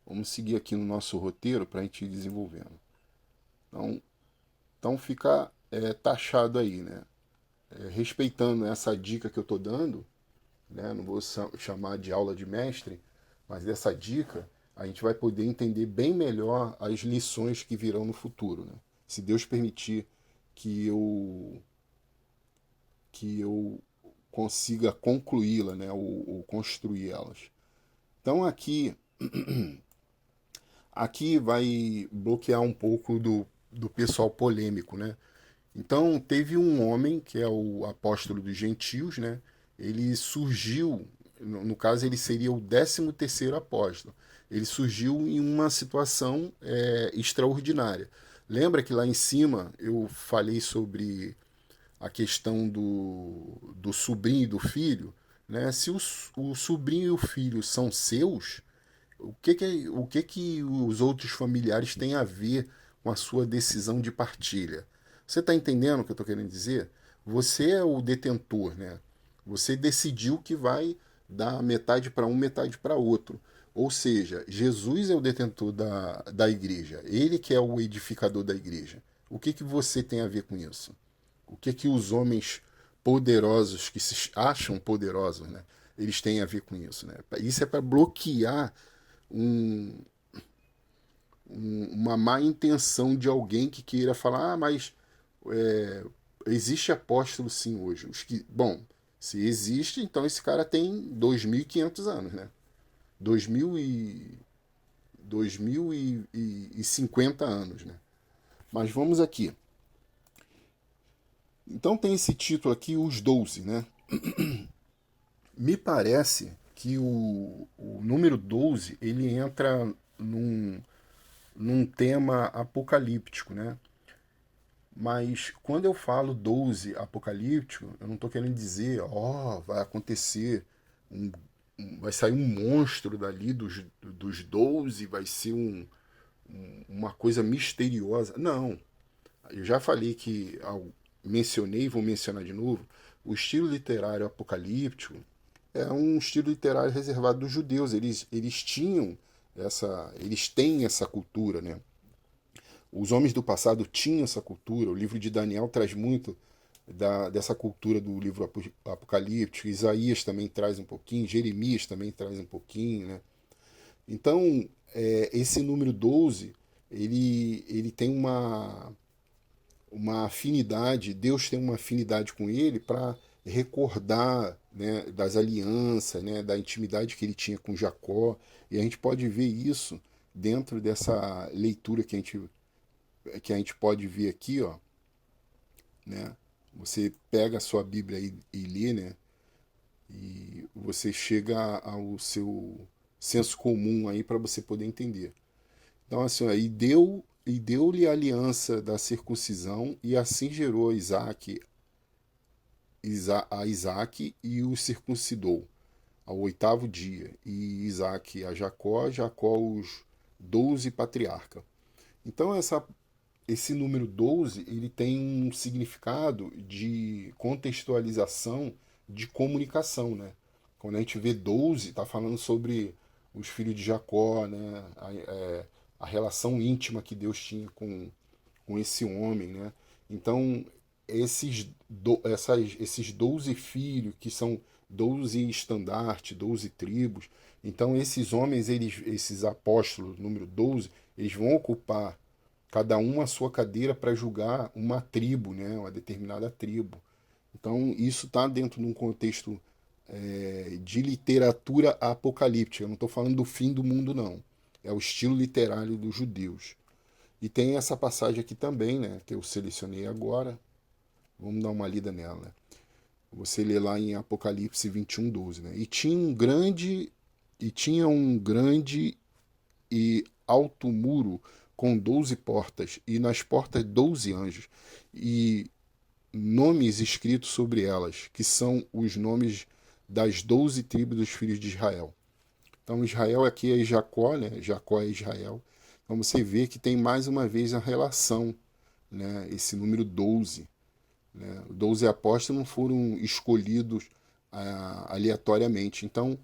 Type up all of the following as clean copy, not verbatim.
Vamos seguir aqui no nosso roteiro para a gente ir desenvolvendo. Então, então fica taxado aí, né? Respeitando essa dica que eu estou dando, né? Não vou chamar de aula de mestre, mas dessa dica a gente vai poder entender bem melhor as lições que virão no futuro, né? Se Deus permitir que eu que eu consiga concluí-la, né? Ou construir elas. Então aqui vai bloquear um pouco do pessoal polêmico, né? Então, teve um homem, que é o apóstolo dos gentios, né? Ele surgiu, no caso, ele seria o 13º apóstolo. Ele surgiu em uma situação extraordinária. Lembra que lá em cima eu falei sobre a questão do sobrinho e do filho? Né? Se o sobrinho e o filho são seus, o que que os outros familiares têm a ver com a sua decisão de partilha? Você está entendendo o que eu estou querendo dizer? Você é o detentor, né? Você decidiu que vai dar metade para um, metade para outro. Ou seja, Jesus é o detentor da igreja. Ele que é o edificador da igreja. O que, que você tem a ver com isso? O que, que os homens poderosos, que se acham poderosos, né? Eles têm a ver com isso, né? Isso é para bloquear um, uma má intenção de alguém que queira falar, mas é, existe apóstolo sim hoje. Bom, se existe, então esse cara tem 2.500 anos, né? 2000 e, 2050 anos, né? Mas vamos aqui. Então tem esse título aqui, Os 12, né? Me parece que o número 12 ele entra num tema apocalíptico, né? Mas quando eu falo 12 apocalíptico, eu não estou querendo dizer, ó, vai acontecer, vai sair um monstro dali dos 12, vai ser uma coisa misteriosa. Não, eu já falei que, mencionei, vou mencionar de novo, o estilo literário apocalíptico é um estilo literário reservado dos judeus. Eles tinham eles têm essa cultura, né? Os homens do passado tinham essa cultura. O livro de Daniel traz muito dessa cultura do livro apocalíptico. Isaías também traz um pouquinho, Jeremias também traz um pouquinho, né? Então, esse número 12 ele tem uma afinidade, Deus tem uma afinidade com ele para recordar, né, das alianças, né, da intimidade que ele tinha com Jacó, e a gente pode ver isso dentro dessa leitura que a gente pode ver aqui, ó, né? Você pega a sua Bíblia e lê, né? E você chega ao seu senso comum aí para você poder entender. Então assim, ó, e deu-lhe a aliança da circuncisão e assim gerou a Isaac e o circuncidou ao 8º dia, e Isaac a Jacó, Jacó os 12 patriarcas. Então esse número 12 ele tem um significado de contextualização de comunicação, né? Quando a gente vê 12, está falando sobre os filhos de Jacó, né? A relação íntima que Deus tinha com esse homem, né? Então, esses 12 filhos, que são 12 estandartes, 12 tribos, então esses homens, esses apóstolos, número 12, eles vão ocupar cada um a sua cadeira para julgar uma tribo, né? Uma determinada tribo. Então, isso está dentro de um contexto de literatura apocalíptica. Eu não estou falando do fim do mundo, não. É o estilo literário dos judeus. E tem essa passagem aqui também, né, que eu selecionei agora. Vamos dar uma lida nela. Né? Você lê lá em Apocalipse 21, 12. Né? E tinha um grande e alto muro com 12 portas, e nas portas 12 anjos, e nomes escritos sobre elas, que são os nomes das 12 tribos dos filhos de Israel. Então Israel aqui é Jacó, né? Jacó é Israel. Então você vê que tem mais uma vez a relação, né? Esse número 12. Né? 12 apóstolos não foram escolhidos aleatoriamente. Então,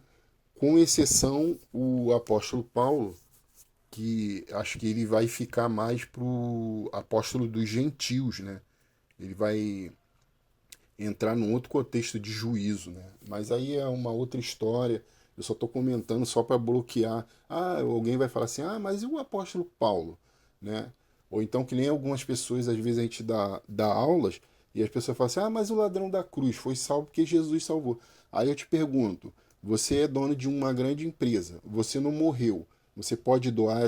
com exceção, o apóstolo Paulo, que acho que ele vai ficar mais pro apóstolo dos gentios, né? Ele vai entrar num outro contexto de juízo, né? Mas aí é uma outra história. Eu só estou comentando só para bloquear. Ah, alguém vai falar assim, ah, mas e o apóstolo Paulo, né? Ou então que nem algumas pessoas, às vezes a gente dá aulas e as pessoas falam assim, ah, mas o ladrão da cruz foi salvo porque Jesus salvou. Aí eu te pergunto, você é dono de uma grande empresa, você não morreu, você pode doar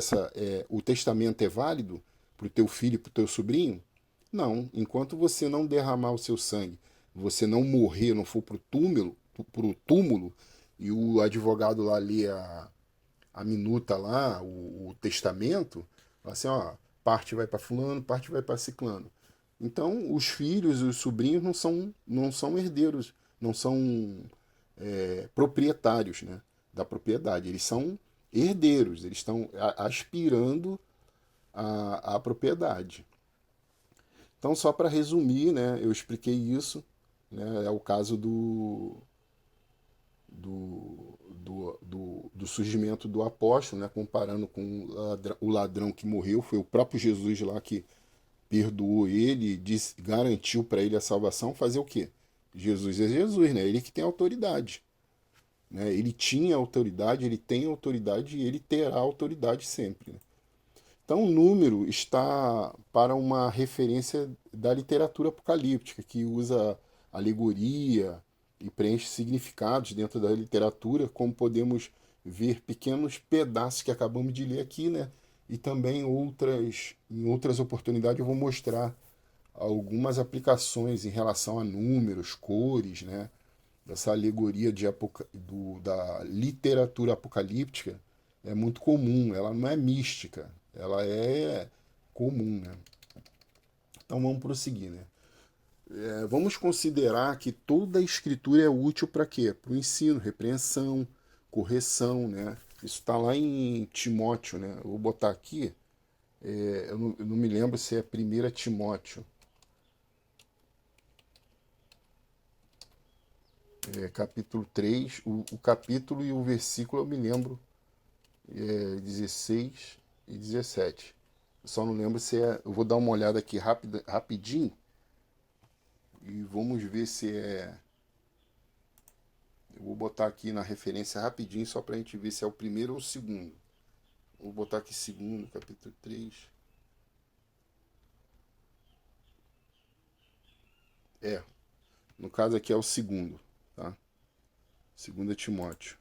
o testamento é válido para o teu filho, para o teu sobrinho? Não, enquanto você não derramar o seu sangue, você não morrer, não for pro túmulo e o advogado lá lê a minuta lá, o testamento, fala assim, ó, parte vai para fulano, parte vai para ciclano. Então, os filhos e os sobrinhos não são herdeiros, não são proprietários, né, da propriedade. Eles são herdeiros, eles estão aspirando à propriedade. Então, só para resumir, né, eu expliquei isso, né, é o caso do surgimento do apóstolo, né, comparando com o ladrão que morreu, foi o próprio Jesus lá que perdoou ele, garantiu para ele a salvação, fazer o quê? Jesus é Jesus, né? Ele que tem autoridade. Né? Ele tinha autoridade, ele tem autoridade e ele terá autoridade sempre. Né? Então, o número está para uma referência da literatura apocalíptica, que usa alegoria e preenche significados dentro da literatura, como podemos ver pequenos pedaços que acabamos de ler aqui, né? E também em outras oportunidades eu vou mostrar algumas aplicações em relação a números, cores, né? Dessa alegoria da literatura apocalíptica é muito comum, ela não é mística, ela é comum, né? Então vamos prosseguir, né? Vamos considerar que toda a escritura é útil para quê? Para o ensino, repreensão, correção, né? Isso está lá em Timóteo, né? Eu vou botar aqui, eu não me lembro se é 1 Timóteo, capítulo 3, o capítulo e o versículo eu me lembro, 16 e 17. Eu só não lembro se é. Eu vou dar uma olhada aqui rapidinho e vamos ver se é. Eu vou botar aqui na referência rapidinho só para a gente ver se é o primeiro ou o segundo. Vou botar aqui segundo, capítulo 3. É, no caso aqui é o segundo, tá? 2 Timóteo.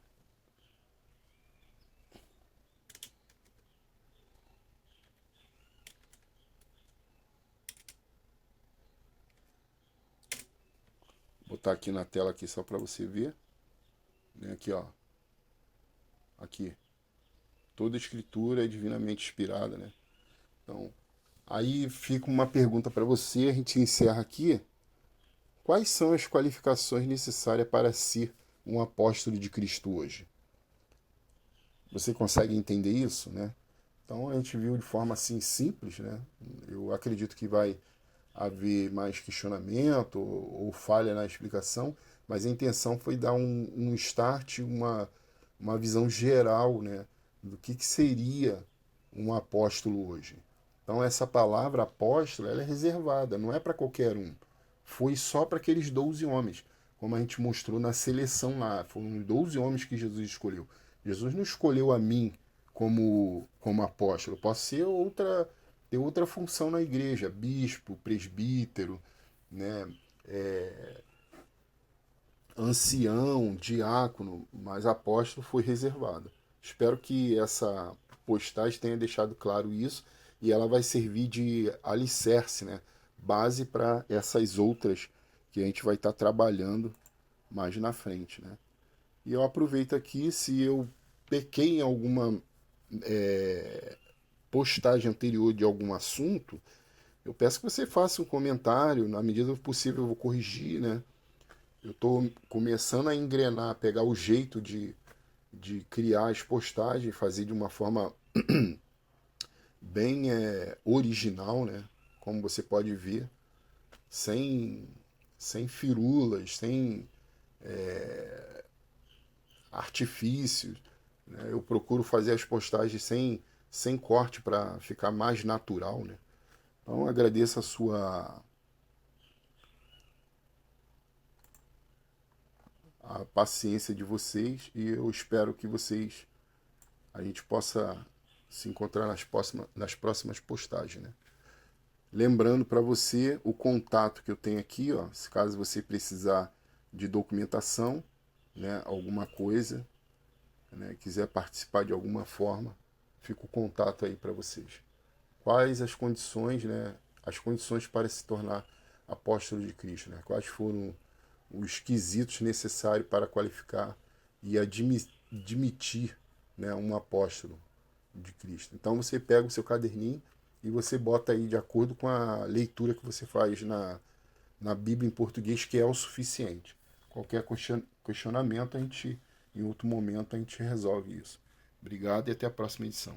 Vou botar aqui na tela aqui só para você ver. Né? Aqui, ó. Aqui. Toda escritura é divinamente inspirada, né? Então, aí fica uma pergunta para você, a gente encerra aqui. Quais são as qualificações necessárias para ser um apóstolo de Cristo hoje? Você consegue entender isso, né? Então a gente viu de forma assim simples, né? Eu acredito que vai haver mais questionamento ou falha na explicação, mas a intenção foi dar um start, uma visão geral, né, do que seria um apóstolo hoje. Então essa palavra apóstolo ela é reservada, não é para qualquer um. Foi só para aqueles 12 homens, como a gente mostrou na seleção lá. Foram 12 homens que Jesus escolheu. Jesus não escolheu a mim como apóstolo. Eu posso ser ter outra função na igreja, bispo, presbítero, né, ancião, diácono, mas apóstolo foi reservado. Espero que essa postagem tenha deixado claro isso e ela vai servir de alicerce, né, base para essas outras que a gente vai estar trabalhando mais na frente, né? E eu aproveito aqui, se eu pequei em alguma postagem anterior de algum assunto, eu peço que você faça um comentário, na medida do possível eu vou corrigir, né? Eu estou começando a engrenar, pegar o jeito de criar as postagens, fazer de uma forma bem original, né? Como você pode ver, sem, sem firulas, sem artifícios. Né? Eu procuro fazer as postagens sem sem corte para ficar mais natural, né? Então agradeço a paciência de vocês e eu espero que a gente possa se encontrar nas próximas postagens, né? Lembrando para você o contato que eu tenho aqui, ó, se caso você precisar de documentação, né, alguma coisa, né, quiser participar de alguma forma, fica o contato aí para vocês. Quais as condições, né, as condições para se tornar apóstolo de Cristo, né? Quais foram os quesitos necessários para qualificar e admitir, né, um apóstolo de Cristo. Então você pega o seu caderninho e você bota aí de acordo com a leitura que você faz na Bíblia em português, que é o suficiente. Qualquer questionamento, em outro momento, a gente resolve isso. Obrigado e até a próxima edição.